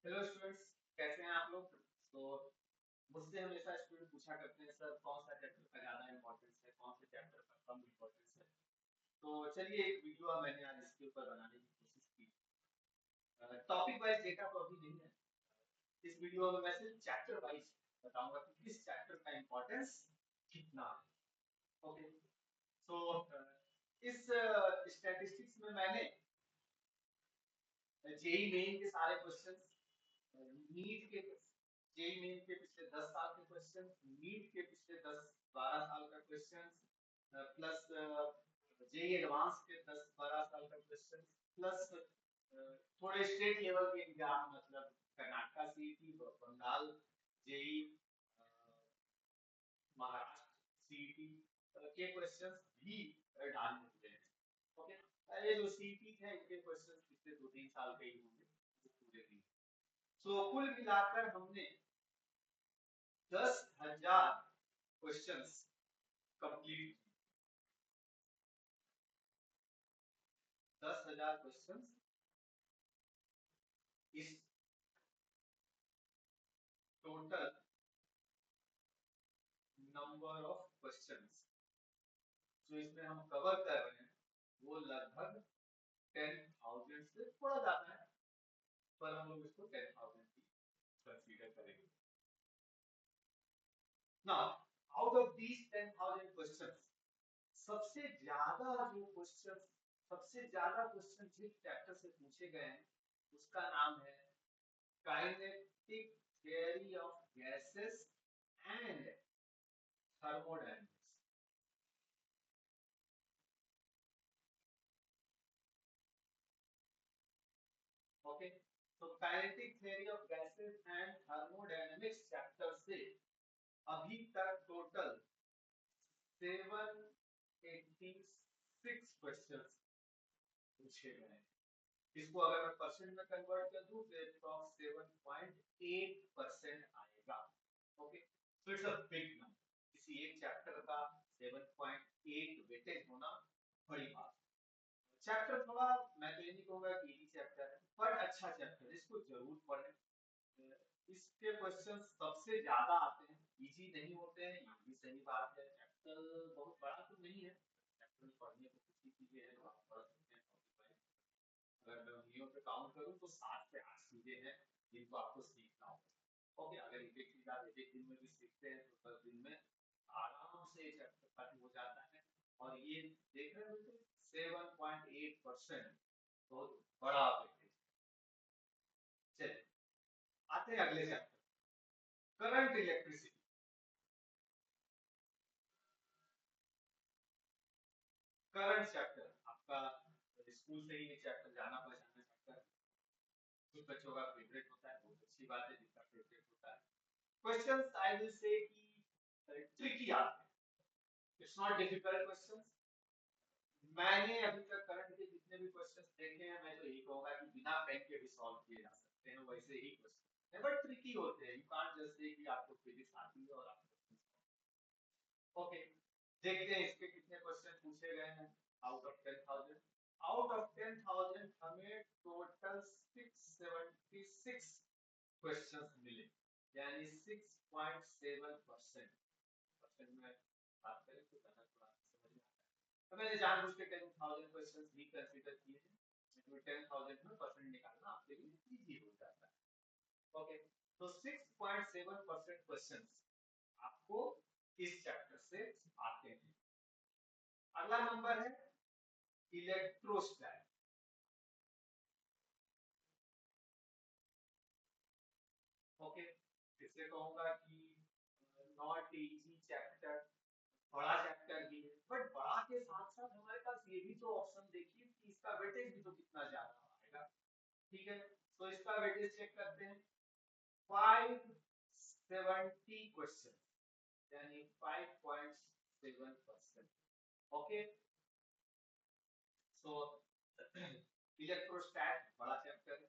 Hello students, कैसे हैं आप लोग। तो मुझसे हमेशा स्टूडेंट पूछा करते हैं सर कौन सा चैप्टर का ज्यादा इंपॉर्टेंस है, कौन से चैप्टर का कम इंपॉर्टेंस है। तो चलिए एक वीडियो मैंने आज इसके ऊपर बनाने की कोशिश की। टॉपिक वाइज डेटा तो अभी नहीं है। इस वीडियो में मैं सिर्फ चैप्टर वाइज बताऊंगा कि किस चैप्टर का इंपॉर्टेंस कितना है। ओके। सो इस स्टैटिस्टिक्स में मैंने जेई मेन के सारे क्वेश्चंस, नीट के, जेई मेन के पिछले 10 साल के क्वेश्चन, नीट के पिछले 10-12 साल का क्वेश्चन, प्लस जेई एडवांस के 10-12 साल का क्वेश्चन, प्लस थोड़े स्टेट लेवल के एग्जाम, मतलब Karnataka CET, Bengal JE, Maharashtra CET के क्वेश्चंस भी डालने हुए हैं। ओके। ये जो सीईटी है इनके क्वेश्चंस पिछले 2-3 साल के ही होंगे, पूरे नहीं। सो कुल मिलाकर हमने 10,000 क्वेश्चंस कंप्लीट, 10,000 क्वेश्चंस इस टोटल नंबर ऑफ क्वेश्चंस जो इसमें हम कवर कर रहे हैं वो लगभग 10,000 से थोड़ा ज्यादा है, पर हम लोग इसको 10,000 की कंसीडर करेंगे। Now out of these 10,000 questions, सबसे ज्यादा जो क्वेश्चन, सबसे ज्यादा क्वेश्चन जिस चैप्टर से पूछे गए हैं उसका नाम है kinetic theory of gases and thermodynamics. Okay. तो kinetic theory of gases and thermodynamics chapter से अभी तक टोटल 786 क्वेश्चंस पूछे गए हैं। इसको अगर मैं परसेंट में कन्वर्ट कर दूं तो अप्रॉक्स 7.8% आएगा। Okay. So it's a big number. किसी एक चैप्टर का 7.8 वेटेज होना बड़ी बात है। चैप्टर थोड़ा, मैं तो ये नहीं कहूंगा कि इजी चैप्टर है, पर अच्छा चैप्टर है, इसको जरूर पढ़ें। इसके क्वेश्चन सबसे ज्यादा आते हैं, इजी नहीं होते हैं, ये भी सही बात है। चैप्टर बहुत बड़ा तो नहीं है, चैप्टर में पढ़ने को कुछ ही चीजें हैं जो आप पढ़ सकते हैं टॉपिक वाइज। अगर मैं उंगलियों पे काउंट करूं तो 7 से 8 चीजें हैं जिनको आपको सीखना होगा। ओके। अगर एक एक चीज आप एक एक दिन में भी सीखते हैं तो 10 दिन में आराम से चैप्टर खत्म हो जाता है। और ये देख रहे हो 7.8% बहुत बड़ा वेटेज। चलिए आते हैं अगले chapter, current electricity. Current chapter आपका स्कूल से ही ये चैप्टर जाना पहचाना चैप्टर, कुछ बच्चों का फेवरेट होता है, बहुत अच्छी बात है जिसका फेवरेट होता है। क्वेश्चंस आई विल से कि ट्रिकी आते हैं, इट्स नॉट डिफिकल्ट क्वेश्चंस। मैंने अभी तक करंट के जितने भी क्वेश्चंस देखे हैं मैं तो यही कहूंगा कि बिना पेन के भी सॉल्व किए जा सकते हैं, वैसे ही क्वेश्चन है, बट ट्रिकी होते हैं। यू कांट जस्ट से कि आपको फिजिक्स आती है और आप। ओके। देखते हैं इसके कितने क्वेश्चन पूछे गए हैं आउट ऑफ 10,000। आउट ऑफ 10,000 हमें टोटल 676 क्वेश्चंस मिले, यानी 6.7%। परसेंट में बात करें तो ज्यादा थोड़ा समझ में आता है। तो मैंने जानबूझ के 10,000 क्वेश्चंस भी कंसीडर किए हैं, तो 10,000 में परसेंट निकालना आपके लिए इजी हो जाता है। ओके। तो 6.7% क्वेश्चंस आपको इस चैप्टर से आते हैं। अगला नंबर है इलेक्ट्रोस्टैट। ओके। इससे कहूंगा कि नॉट इजी चैप्टर, बड़ा चैप्टर ही है, बट बड़ा के साथ साथ हमारे पास ये भी तो ऑप्शन देखिए कि इसका वेटेज भी तो कितना ज्यादा आएगा। ठीक है। तो इसका वेटेज चेक करते हैं। 570 क्वेश्चन, यानी 5.7%। ओके। सो इलेक्ट्रोस्टैट बड़ा चैप्टर है।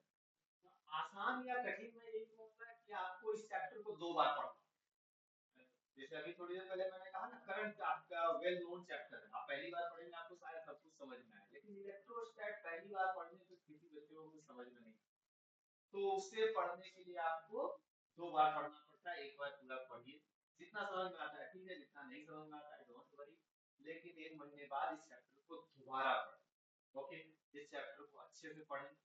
आसान या कठिन में यही कहूंगा कि आपको इस चैप्टर को 2 बार पढ़ना है। जैसे अभी थोड़ी देर पहले मैंने कहा ना, करंट आपका वेल नोन चैप्टर है, आप पहली बार पढ़ेंगे आपको शायद सब कुछ समझ में आए, लेकिन इलेक्ट्रोस्टैट पहली बार पढ़ने से किसी बच्चे को कुछ समझ में नहीं। तो उसे पढ़ने के लिए आपको 2 बार पढ़ना पड़ता है, एक बार पूरा पढ़िए, जितना समझ में आता है ठीक है, जितना नहीं समझ में आता है डोंट वरी, लेकिन 1 महीने बाद इस चैप्टर को दोबारा पढ़ें। ओके, इस चैप्टर को अच्छे से पढ़ें,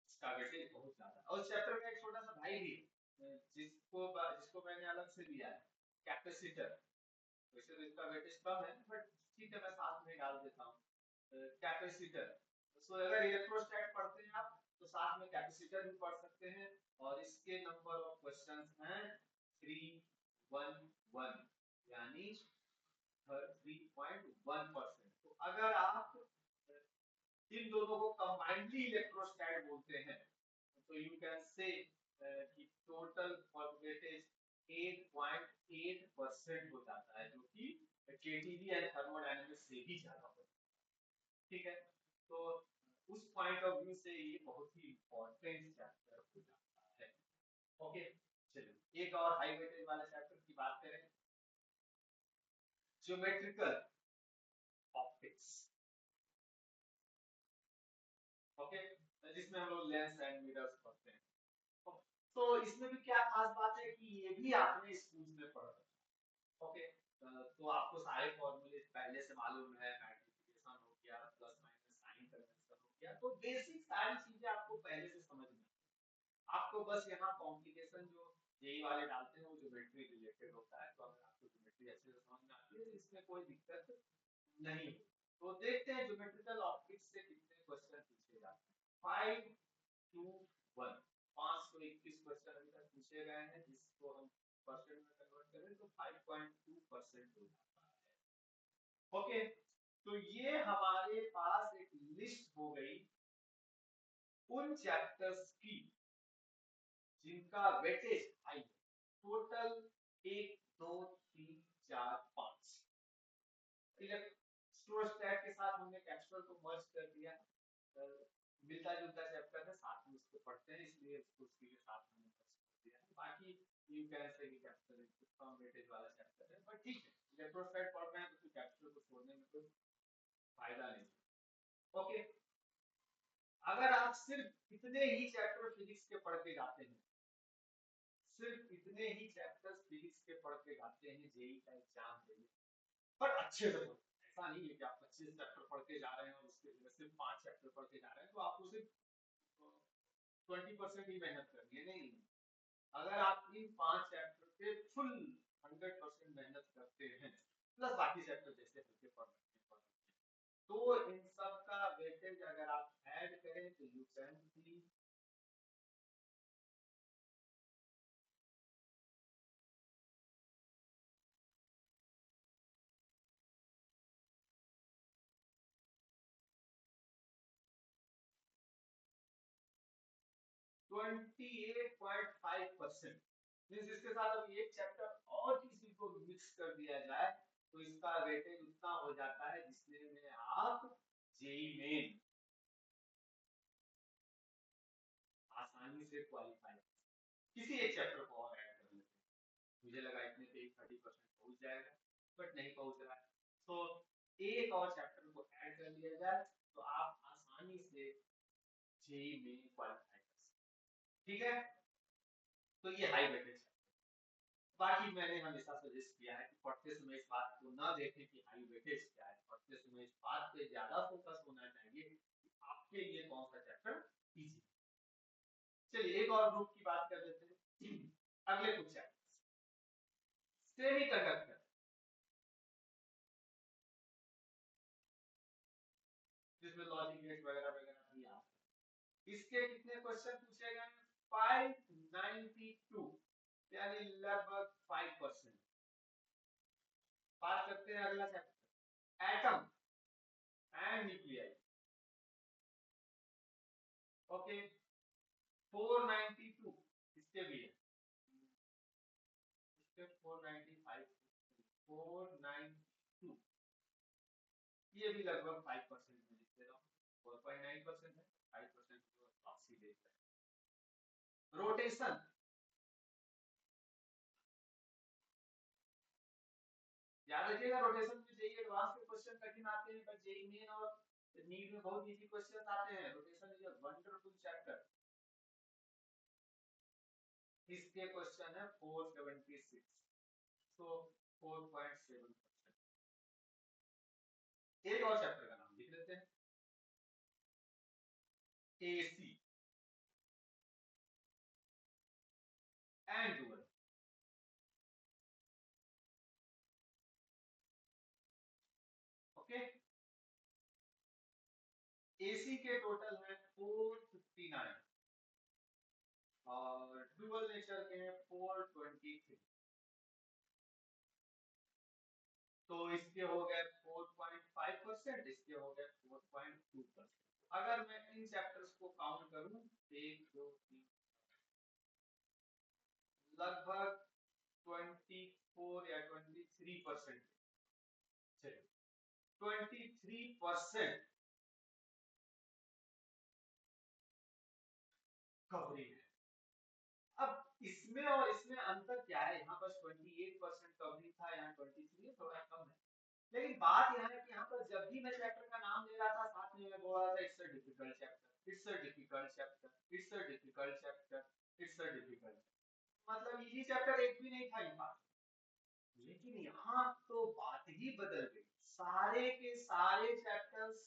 इसका वेटेज बहुत ज्यादा, और चैप्टर का एक छोटा सा भाई भी है, जिसको मैंने अलग से लिया है, कैपेसिटर। वैसे तो इसका वेटेज कम है बट ठीक है, मैं साथ में डाल देता हूँ कैपेसिटर। सो अगर इलेक्ट्रोस्टैट पढ़ते हैं आप तो साथ में कैपेसिटर भी पढ़ सकते हैं, और इसके नंबर ऑफ क्वेश्चंस हैं 311, यानी 3.1%। तो अगर आप इन दोनों को कंबाइंडली इलेक्ट्रोस्टैट बोलते हैं तो यू कैन से कि टोटल वेटेज 8.8% हो जाता है, जो कि केटीवी एंड थर्मोडायनेमिक्स से भी ज्यादा होता है। ठीक है, तो उस पॉइंट ऑफ व्यू से ये बहुत ही इंपॉर्टेंट चैप्टर हो जाता है। ओके, चलिए एक और हाई वेटेज वाला चैप्टर की बात करें, ज्योमेट्रिकल ऑप्टिक्स। ओके, जिसमें हम लोग लेंस एंड मिरर्स पढ़ते हैं। तो इसमें भी क्या खास बात है कि ये भी आपने स्कूल में पढ़ा था। ओके, तो आपको सारे फॉर्मूले पहले से मालूम है, मैग्निफिकेशन हो गया, प्लस माइनस साइन कन्वेंशन हो गया, तो बेसिक सारी चीजें आपको पहले से समझ में। आपको बस यहाँ कॉम्प्लिकेशन जो यही वाले डालते हैं वो ज्योमेट्री रिलेटेड होता है, तो अगर आपको ज्योमेट्री अच्छे से समझ में आती है तो इसमें कोई दिक्कत नहीं। तो देखते हैं ज्योमेट्रिकल ऑप्टिक्स से कितने क्वेश्चन पूछे जाते हैं। 521 521 क्वेश्चन अभी तक पूछे गए हैं, जिसको हम परसेंट में कन्वर्ट करें तो 5.2% हो जाता है। ओके, तो ये हमारे पास एक लिस्ट हो गई उन चैप्टर्स की जिनका वेटेज हाई है। टोटल 1 2 3 4 5 इलेक्ट्रोस्टैट के साथ हमने कैप्सूल को मर्ज कर दिया, मिलता जुलता चैप्टर है, साथ में उसको पढ़ते हैं, इसलिए उसको उसके साथ में मर्ज कर दिया है। बाकी यू कैन से कि कैप्सूल एक कम वेटेज वाला चैप्टर है, बट ठीक है, इलेक्ट्रोस्टैट पढ़ रहे हैं तो कैप्सूल को छोड़ने में कोई फायदा नहीं। ओके, अगर आप सिर्फ इतने ही चैप्टर फिजिक्स के पढ़ के जाते हैं, सिर्फ इतने ही चैप्टर्स फिजिक्स के पढ़ के जाते हैं जेईई का एग्जाम देने, पर अच्छे से पढ़ो। ऐसा नहीं है कि आप 25 चैप्टर पढ़ के जा रहे हैं और उसके जगह सिर्फ 5 चैप्टर पढ़ के जा रहे हैं, तो आपको सिर्फ 20% ही मेहनत करनी है, नहीं। अगर आप इन 5 चैप्टर पे फुल 100% मेहनत करते हैं, प्लस बाकी चैप्टर जैसे हल्के पढ़ रहे हैं, तो इन सब का वेटेज अगर आप ऐड करें तो यू कैन सी 28.5%। मींस इसके साथ अभी एक चैप्टर और किसी को मिक्स कर दिया जाए तो इसका वेटेज उतना हो जाता है जिसमें आप जेई मेन आसानी से क्वालिफाई, किसी एक चैप्टर को और ऐड कर लेते हैं। मुझे लगा इतने पे 30% पहुंच जाएगा, बट नहीं पहुंच रहा है। तो एक और चैप्टर को ऐड कर लिया जाए तो आप आसानी से जेई में क्वालिफाई कर सकते हैं। ठीक है, तो ये हाई वेटेज है। बाकी मैंने हमेशा सजेस्ट किया है कि पढ़ते समय इस बात को ना देखें कि हाई वेटेज क्या है, पढ़ते समय इस बात पे ज्यादा फोकस होना चाहिए कि आपके लिए कौन सा चैप्टर इजी। चलिए एक और ग्रुप की बात कर लेते हैं। अगले कुछ चैप्टर, सेमीकंडक्टर, जिसमें लॉजिक गेट वगैरह वगैरह भी आते हैं। इसके कितने क्वेश्चन पूछे गए? 592, यानी लगभग 5%। बात करते हैं अगला chapter, atom and nuclei. Okay, 492 इसके भी है, इसके 495, 492 ये भी लगभग 5% में लिख दे रहा हूँ, 4.9% है, 5% जो वापसी देख रहे हैं। रोटेशन, याद रखिएगा रोटेशन में जेई एडवांस के क्वेश्चन कठिन आते हैं, बट जेई मेन और नीट में बहुत इजी क्वेश्चन आते हैं। Rotation is a wonderful chapter. इसके क्वेश्चन है 476, तो 4.7%। एक और चैप्टर का नाम लिख लेते हैं, AC and dual. Okay, AC के टोटल है 459 और डुअल नेचर के हैं 423। तो इसके हो गए 4.5%, इसके हो गए 4.2%। अगर मैं इन चैप्टर्स को काउंट करूं, 1 2 3, लगभग 24 या 23%, चलिए 23% कवरिंग है। अब इसमें और इसमें अंतर क्या है, यहाँ पर 28% कवरिंग था, यहाँ 23, थोड़ा कम है। लेकिन बात यह है कि यहाँ पर जब भी मैं चैप्टर का नाम ले रहा था, साथ में मैं बोल रहा था it's a difficult chapter, it's a difficult chapter, it's a difficult chapter, it's a difficult, मतलब इजी चैप्टर एक भी नहीं था इन बात। लेकिन यहाँ तो बात ही बदल गई, सारे के सारे चैप्टर्स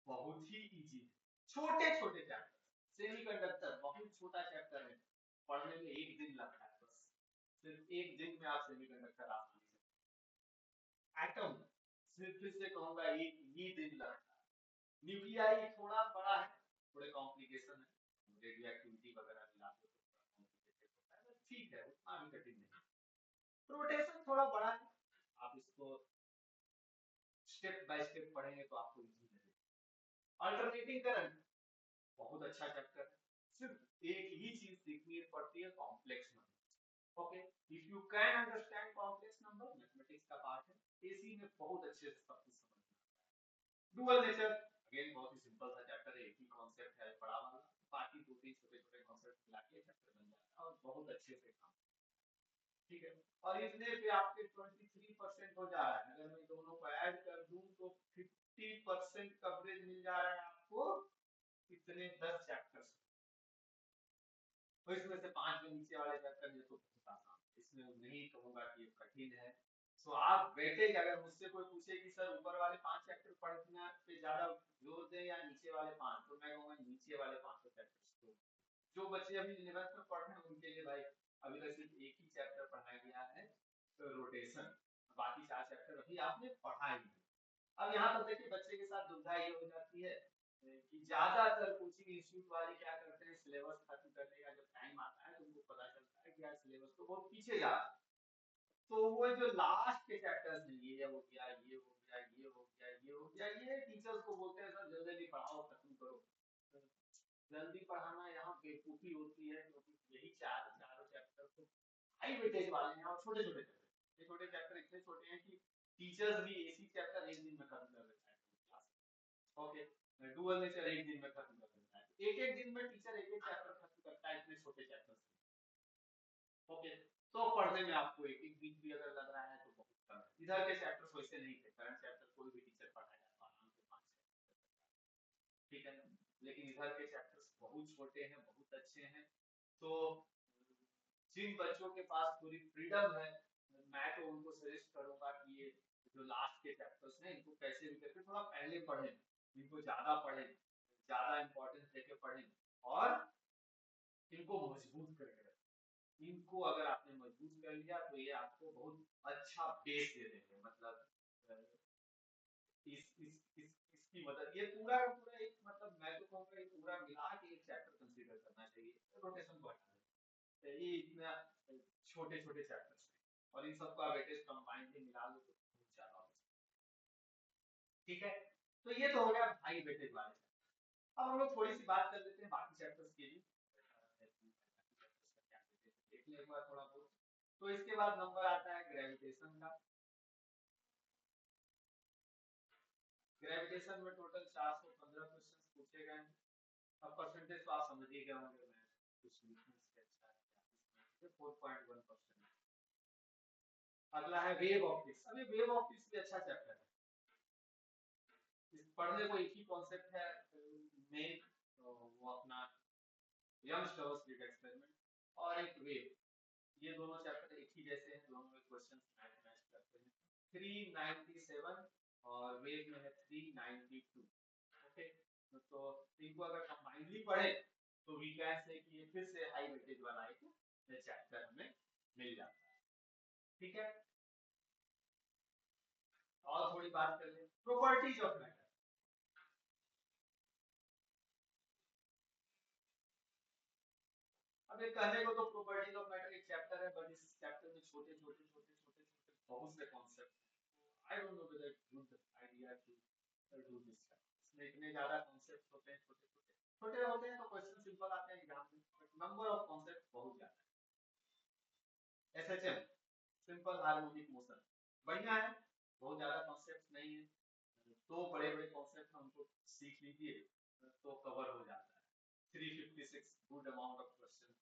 बहुत ही इजी है, छोटे छोटे चैप्टर। सेमीकंडक्टर बहुत छोटा चैप्टर है, पढ़ने में एक दिन लगता है, बस सिर्फ एक दिन में आप सेमीकंडक्टर आसानी से। एटम सिर्फ फिर से कहूंगा एक ही दिन लगता है। न्यूक्लियाई थोड़ा बड़ा है, थोड़े कॉम्प्लिकेशन है, रेडियो एक्टिविटी वगैरह मिलाते तो थोड़ा कॉम्प्लिकेटेड होता है, बट ठीक है, उतना भी कठिन नहीं है। रोटेशन थोड़ा बड़ा है, आप इसको स्टेप बाय स्टेप पढ़ेंगे तो आपको इजी लगेगा। अल्टरनेटिंग करंट बहुत अच्छा चैप्टर है, सिर्फ एक ही चीज सीखनी पड़ती है, complex number. Okay, if you can understand complex number, mathematics का पार्ट है, एसी में बहुत अच्छे से सब कुछ समझ में आता है। डुअल नेचर अगेन बहुत ही सिंपल सा चैप्टर है, एक ही कॉन्सेप्ट है बड़ा वाला, बाकी दो तीन छोटे छोटे कॉन्सेप्ट मिला के चैप्टर बन जाता है और बहुत अच्छे से काम, ठीक है। और इतने पे आपके 23% हो जा रहा है, अगर मैं दोनों को ऐड कर दूं तो 50% कवरेज मिल जा रहा है आपको, इतने 10 चैप्टर्स। तो इसमें से 5 जो नीचे वाले चैप्टर ये तो बहुत आसान, इसमें नहीं कहूंगा कि ये कठिन है। सो आप वेटेज अगर मुझसे कोई पूछे कि सर ऊपर वाले 5 चैप्टर पढ़ने पे ज्यादा जोर दें या नीचे वाले 5, तो मैं कहूंगा नीचे वाले 5 चैप्टर्स को। जो बच्चे अभी 11th में पढ़ रहे हैं उनके लिए भाई अभी तक सिर्फ एक ही चैप्टर पढ़ाया गया है, तो रोटेशन, बाकी 4 चैप्टर अभी आपने पढ़ा ही नहीं। अब यहाँ पर देखिए बच्चे के साथ दुविधा ये हो जाती है कि ज्यादातर कोचिंग इंस्टीट्यूट वाले क्या करते हैं, सिलेबस खत्म करने का जब टाइम आता है तो उनको पता चलता है कि यार सिलेबस तो बहुत पीछे जा रहा है, तो वो जो लास्ट के चैप्टर्स हैं, ये हो गया, ये हो गया, ये हो गया, ये हो गया, ये टीचर्स को बोलते हैं सर जल्दी जल्दी पढ़ाओ, खत्म करो। जल्दी पढ़ाना यहाँ बेवकूफी होती है, क्योंकि यही चारों चैप्टर तो हाई वेटेज वाले हैं और छोटे छोटे चैप्टर, ये छोटे चैप्टर इतने छोटे हैं कि टीचर्स भी एसी चैप्टर एक दिन में खत्म कर देता है क्लास। ओके, डुअल नेचर एक दिन में खत्म कर देता है, एक एक दिन में टीचर एक एक चैप्टर खत्म करता है, इतने छोटे चैप्टर। ओके, तो पढ़ने में आपको एक एक वीक भी अगर लग रहा है तो बहुत कम है। इधर के चैप्टर्स वैसे नहीं थे, करंट चैप्टर कोई भी टीचर पढ़ाएगा तो आराम से 5 चैप्टर, ठीक है ना। लेकिन इधर के चैप्टर्स बहुत छोटे हैं, बहुत अच्छे हैं। तो जिन बच्चों के पास पूरी फ्रीडम है, मैं तो उनको सजेस्ट करूंगा कि ये जो लास्ट के चैप्टर्स हैं इनको कैसे भी करके थोड़ा पहले पढ़ें, इनको ज्यादा पढ़ें, ज्यादा इंपॉर्टेंस देके पढ़ें और इनको मजबूत करके रखें। इनको अगर आपने मजबूत कर लिया तो ये आपको बहुत अच्छा बेस दे देंगे, मतलब इसकी मदद, ये पूरा का पूरा एक, मतलब मैं तो कहूँगा ये पूरा मिला के एक चैप्टर कंसीडर करना चाहिए, रोटेशन को हटा दें, ये इतना छोटे छोटे चैप्टर्स हैं और इन सबका वेटेज कंबाइंडली मिला लो तो बहुत ज्यादा हो जाए, ठीक है। तो ये तो हो गया हाई वेटेज वाले। अब हम लोग थोड़ी सी बात कर लेते हैं बाकी चैप्टर्स की भी, देख लें एक बार थोड़ा बहुत। तो इसके बाद नंबर आता है ग्रेविटेशन का। ग्रेविटेशन में टोटल 415 क्वेश्चंस पूछे गए हैं। अब परसेंटेज तो आप समझ ही गए होंगे, मैं कुछ लिखने से अच्छा है, 4.1%। अगला है वेव ऑप्टिक्स। अभी वेव ऑप्टिक्स भी अच्छा चैप्टर है, इस पढ़ने को एक ही कॉन्सेप्ट है मेन, तो वो अपना यंग स्टर्स स्लिट एक्सपेरिमेंट, और एक वेव, ये दोनों चैप्टर एक ही जैसे हैं, दोनों में क्वेश्चंस मैच मैच करते हैं। 397 और वेव में है 392। ओके, तो इनको अगर कंबाइनली पढ़े तो वी कैन से कि ये फिर से हाई वेटेज वाला एक चैप्टर हमें मिल जाता है। ठीक है, और थोड़ी बात कर ले प्रॉपर्टीज ऑफ मैटर। अब ये कहने को तो प्रॉपर्टीज ऑफ मैटर एक चैप्टर है, बट इस चैप्टर में छोटे छोटे छोटे छोटे छोटे बहुत से concept. I don't know whether good idea to do this chapter. इसमें इतने ज्यादा कॉन्सेप्ट होते हैं, छोटे छोटे छोटे होते हैं तो क्वेश्चन सिंपल आते हैं एग्जाम में, बट नंबर ऑफ कॉन्सेप्ट बहुत ज्यादा है। एसएचएम, सिंपल हार्मोनिक मोशन, बढ़िया है, बहुत ज्यादा कॉन्सेप्ट नहीं है, तो बड़े बड़े कॉन्सेप्ट हमको सीख लीजिए तो कवर हो जाता है। 356 good amount of question.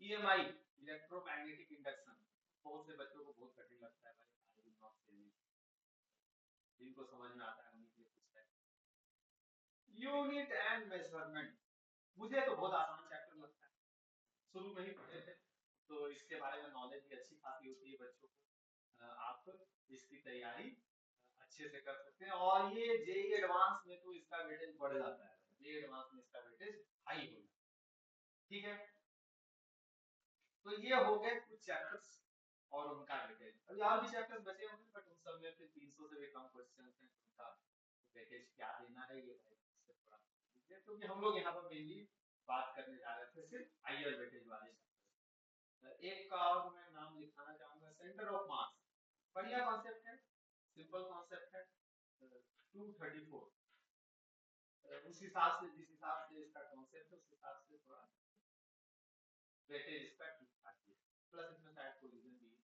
EMI, electromagnetic induction, बहुत से बच्चों को बहुत कठिन लगता है भाई, आई विल नॉट से दिस, जिनको समझ में आता है उन्हीं के लिए कुछ है। यूनिट एंड मेजरमेंट, मुझे तो बहुत आसान चैप्टर लगता है, शुरू में ही पढ़े थे तो इसके बारे में नॉलेज भी अच्छी खासी होती है बच्चों को। आप इसकी तैयारी अच्छे से कर सकते हैं, और ये जेई एडवांस में तो इसका वेटेज बढ़ जाता है, जेई एडवांस में इसका वेटेज हाई हो जाता है। ठीक है, तो ये हो गए कुछ चैप्टर्स और उनका वेटेज। अभी और भी चैप्टर्स बचे होंगे, बट उन सब में फिर 300 से भी कम क्वेश्चंस हैं, तो उनका वेटेज क्या देना है ये इससे थोड़ा क्योंकि तो हम लोग यहाँ पर मेनली बात करने जा रहे थे सिर्फ हायर वेटेज वाले चैप्टर्स। एक का और मैं नाम लिखाना चाहूंगा, सेंटर ऑफ मास, बढ़िया कॉन्सेप्ट है, सिंपल कॉन्सेप्ट है। 234, उस हिसाब से जिस हिसाब से इसका कॉन्सेप्ट है उस हिसाब से थोड़ा वेटेज इसका ठीक ठाक है, प्लस इसमें शायद कोलिजन भी है।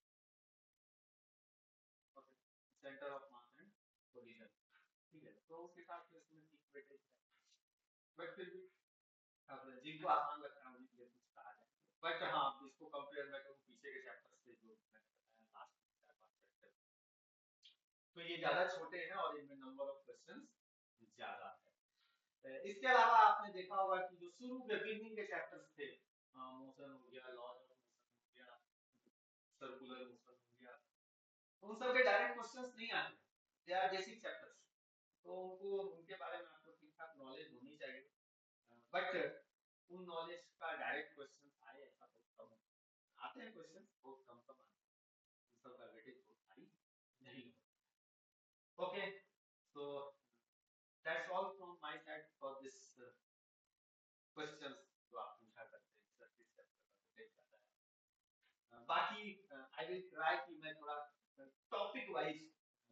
Okay, centre of mass and collision, ठीक है, तो उस हिसाब से इसमें ठीक वेटेज है, बट फिर भी अब जिनको आसान लगता है उन्हीं के लिए कुछ कहा जाए। बट हाँ, इसको कंपेयर मैं करूँ पीछे के चैप्टर से जो मैंने बताया लास्ट 4-5 चैप्टर, तो ये ज्यादा छोटे हैं और इनमें नंबर ऑफ क्वेश्चंस ज्यादा है। इसके अलावा आपने देखा होगा कि जो शुरू के बिगनिंग के चैप्टर्स थे, मोशन हो गया, लॉज ऑफ मोशन हो गया, सर्कुलर मोशन हो गया, उन सब के डायरेक्ट क्वेश्चंस नहीं आते, दे आर बेसिक चैप्टर्स, तो उनको उनके बारे में आपको ठीक ठाक नॉलेज होनी चाहिए, बट उन नॉलेज का डायरेक्ट क्वेश्चन आए ऐसा बहुत कम आते हैं, क्वेश्चन बहुत कम कम आते हैं, उन सब का वेटेज बहुत हाई नहीं होता। Okay, so that's all from my side for this questions जो आप पूछा करते हैं सर, किस चैप्टर का वेटेज ज्यादा है। बाकी आई विल ट्राई कि मैं थोड़ा टॉपिक वाइज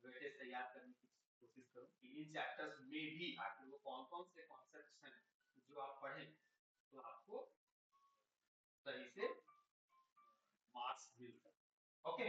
वेटेज तैयार करने की कोशिश करूं कि इन चैप्टर्स में भी आखिर वो कौन कौन से कॉन्सेप्ट्स हैं जो आप पढ़ें तो आपको सही से मार्क्स मिल सके। ओके,